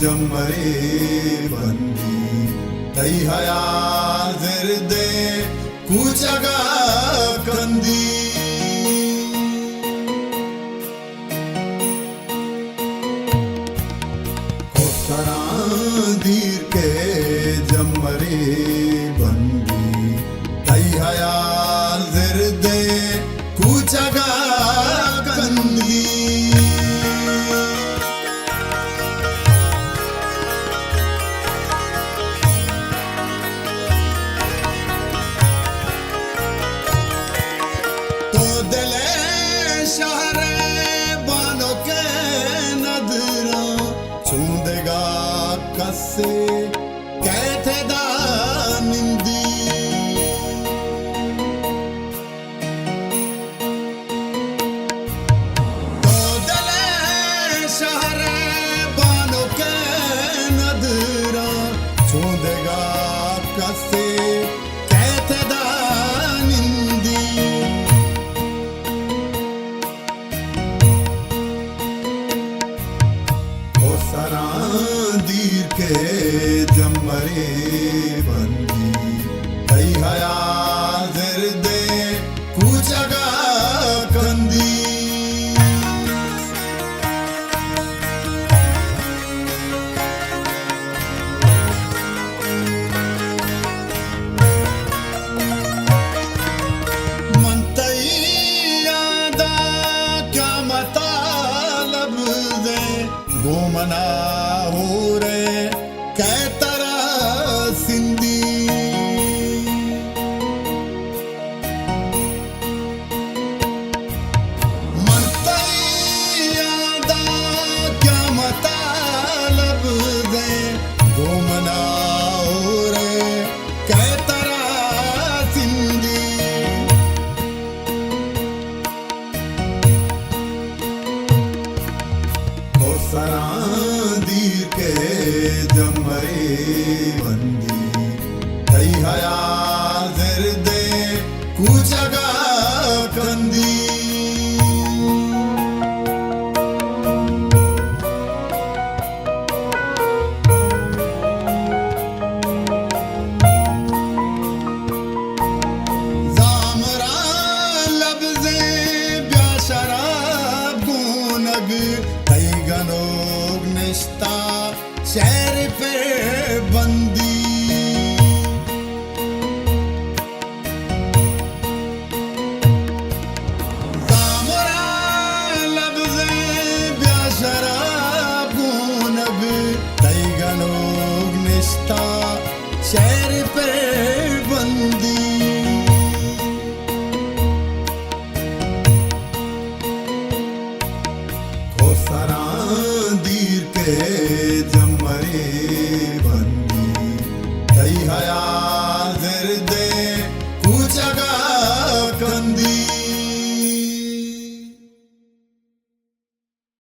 जमरे बंदी तई हयाल दे कुचगा कंदी दीर के जमरे बंदी तई हयाल दे कुचगा कंदी तो दिले शहर बानो के नदरा छूंदेगा कसे कहते दा निंदी तो दिले शहर बानो के नदरा छूंदेगा कसे कहते दा निंदी ओ सरा दीर के जमरे बंदी तई हयाल दे कुचगा कंदी मनतई यादा क्या मतलब दे घूमना हो रे कै तरह सिंधी मनतई यादा क्या मतलब दे घूमना हो रे कै तरह सिंधी ओ सरा दीर के जमरे बंदी तई हयाल दे कुचगा कंदी जामरा लब्ज़े ब्या शराब गुनग तई गनोग निश्ता शहर पे बंदी जामरा लब्ज़े ब्या शराब गुनग तई गनोग निश्ता शहर पे बंदी दीर के